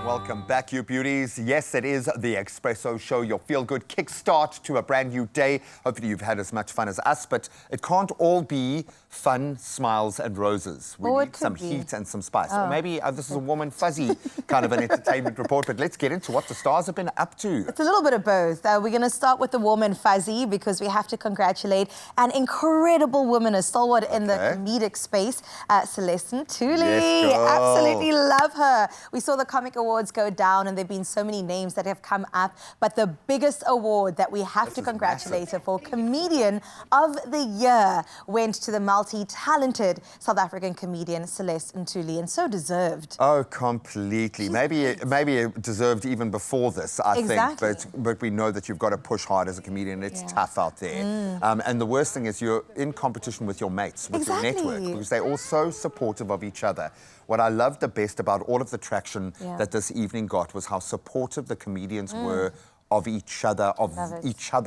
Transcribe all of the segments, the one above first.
Welcome back, you beauties. Yes, it is the Expresso Show, your feel-good kickstart to a brand new day. Hopefully you've had as much fun as us, but it can't all be fun, smiles and roses. We need some heat and some spice. Or maybe this is a warm and fuzzy kind of an entertainment report, but let's get into what the stars have been up to. It's a little bit of both. We're going to start with the warm and fuzzy because we have to congratulate an incredible woman, a stalwart in the comedic space, Celeste Ntuli. Yes, girl. Absolutely love her. We saw the Comic Awards go down and there have been so many names that have come up, but the biggest award that we have to congratulate her for, Comedian of the Year, went to the multi-talented South African comedian Celeste Ntuli, and so deserved. Oh, completely. Maybe it deserved even before this, I think. But we know that you've got to push hard as a comedian. It's tough out there. And the worst thing is you're in competition with your mates, with your network, because they're all so supportive of each other. What I loved the best about all of the traction that this evening got was how supportive the comedians were of each other,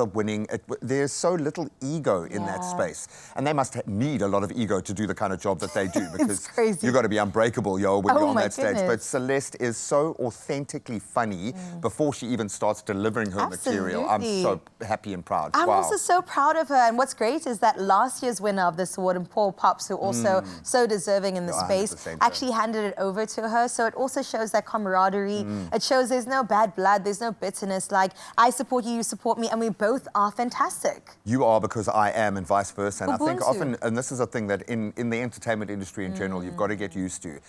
winning. There's so little ego in that space. And they must need a lot of ego to do the kind of job that they do, because you've got to be unbreakable, yo, when you're on that stage. But Celeste is so authentically funny before she even starts delivering her material. I'm so happy and proud. I'm also so proud of her. And what's great is that last year's winner of this award, and Paul Pops, who also so deserving in the space, actually handed it over to her. So it also shows that camaraderie. It shows there's no bad blood, there's no bitterness. Like, I support you, you support me, and we both are fantastic. You are because I am, and vice versa. And I think often, and this is a thing that in the entertainment industry in general, you've got to get used to.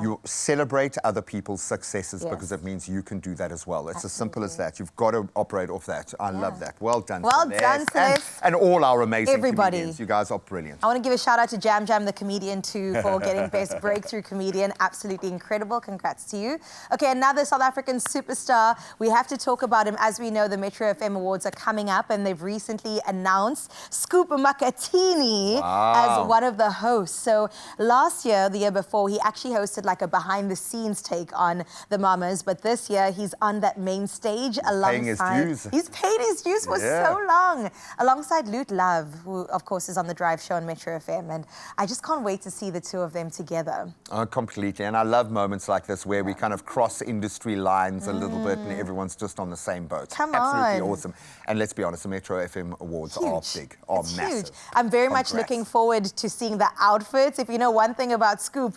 You celebrate other people's successes because it means you can do that as well. It's as simple as that. You've got to operate off that. I love that. Well done, Celeste. And all our amazing comedians. You guys are brilliant. I want to give a shout out to Jam Jam, the comedian, too, for getting Best Breakthrough Comedian. Absolutely incredible. Congrats to you. Okay, another South African superstar. We have to talk about him. As we know, the Metro FM Awards are coming up, and they've recently announced Scoop Makatini as one of the hosts. So last year, the year before, he actually hosted like a behind-the-scenes take on the Mamas, but this year he's on that main stage alongside. He's paid his dues for so long, alongside Loot Love, who of course is on the Drive Show on Metro FM, and I just can't wait to see the two of them together. Oh, completely. And I love moments like this where we kind of cross industry lines a little bit, and everyone's just on the same boat. Absolutely awesome. And let's be honest, the Metro FM Awards are big, massive. Huge. I'm very much looking forward to seeing the outfits. If you know one thing about Scoop,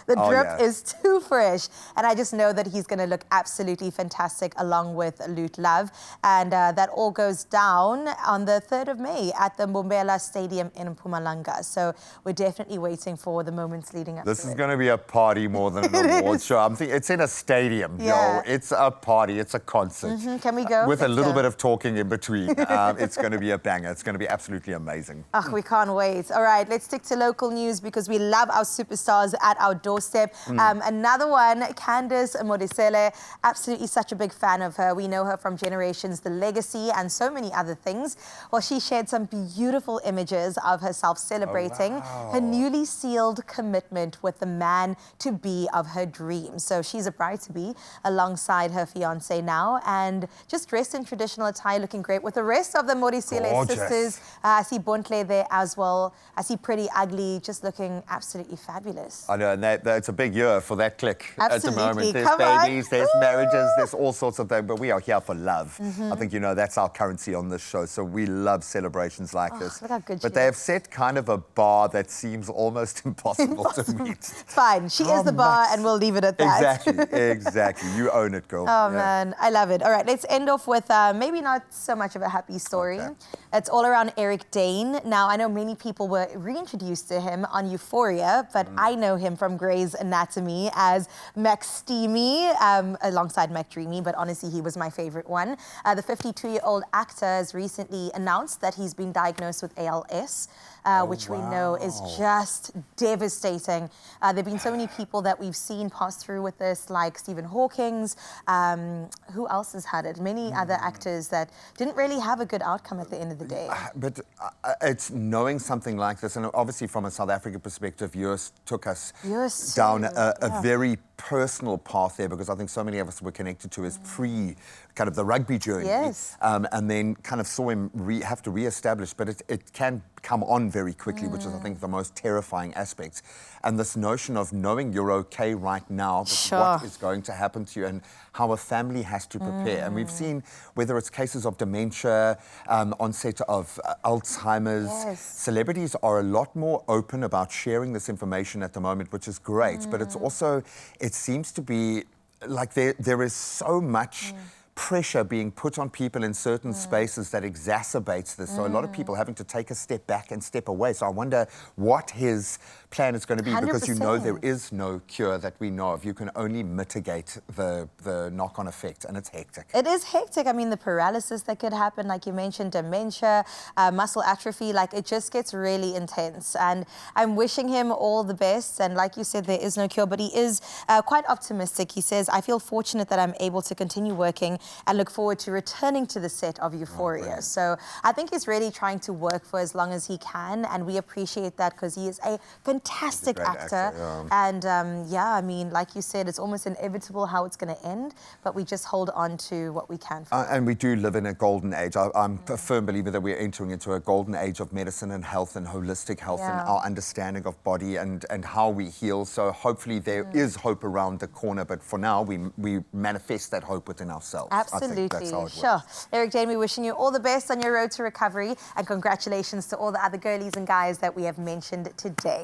the drip is too fresh. And I just know that he's going to look absolutely fantastic along with Loot Love. And that all goes down on the 3rd of May at the Mbombela Stadium in Mpumalanga. So we're definitely waiting for the moments leading up to it. This is going to be a party more than an awards show. I'm thinking it's in a stadium, yo. It's a party. It's a concert. Can we go? With a little bit of talking in between. It's going to be a banger. It's going to be absolutely amazing. Oh, we can't wait. All right, let's stick to local news because we love our superstars at our doorstep. Another one, Candice Modisele. Absolutely such a big fan of her. We know her from Generations, The Legacy, and so many other things. Well, she shared some beautiful images of herself celebrating her newly sealed commitment with the man to be of her dreams. So she's a bride-to-be alongside her fiance now, and just dressed in traditional attire, looking great with the rest of the Modisele sisters. I see Bontle there as well. I see Pretty Ugly, just looking absolutely fabulous. I know, and it's a big year for that clique at the moment. There's babies, there's marriages, there's all sorts of things, but we are here for love. I think, you know, that's our currency on this show, so we love celebrations like this. Look how good but they have set kind of a bar that seems almost impossible to meet. It's fine. She is the bar, and we'll leave it at that. Exactly. You own it, girl. Oh, man. I love it. All right, let's end off with maybe not so much of a happy story. It's all around Eric Dane. Now, I know many people were reintroduced to him on Euphoria, but I know him from Grey's Anatomy as Mac Steamy, alongside Mac Dreamy, but honestly, he was my favorite one. The 52-year-old actor has recently announced that he's been diagnosed with ALS. Which we know is just devastating. There have been so many people that we've seen pass through with this, like Stephen Hawking's. Who else has had it? Many other actors that didn't really have a good outcome at the end of the day. But it's knowing something like this, and obviously from a South African perspective, yours took us down a very personal path there, because I think so many of us were connected to his kind of the rugby journey, and then kind of saw him have to re-establish, but it can come on very quickly, which is, I think, the most terrifying aspect. And this notion of knowing you're okay right now, but what is going to happen to you and how a family has to prepare. And we've seen, whether it's cases of dementia, onset of Alzheimer's, celebrities are a lot more open about sharing this information at the moment, which is great. But it's also, it seems to be like there is so much pressure being put on people in certain spaces that exacerbates this. So a lot of people having to take a step back and step away. So I wonder what his plan is going to be, because you know there is no cure that we know of. You can only mitigate the knock-on effect, and it's hectic. It is hectic. I mean, the paralysis that could happen, like you mentioned, dementia, muscle atrophy, like it just gets really intense. And I'm wishing him all the best. And like you said, there is no cure, but he is quite optimistic. He says, I feel fortunate that I'm able to continue working and look forward to returning to the set of Euphoria. So I think he's really trying to work for as long as he can, and we appreciate that because he is a fantastic actor. And yeah, I mean, like you said, it's almost inevitable how it's going to end, but we just hold on to what we can. And we do live in a golden age. I'm a firm believer that we're entering into a golden age of medicine and health and holistic health and our understanding of body and how we heal. So hopefully there is hope around the corner, but for now we manifest that hope within ourselves. Absolutely. I think that's how it Sure. works. Eric Dane, we're wishing you all the best on your road to recovery, and congratulations to all the other girlies and guys that we have mentioned today.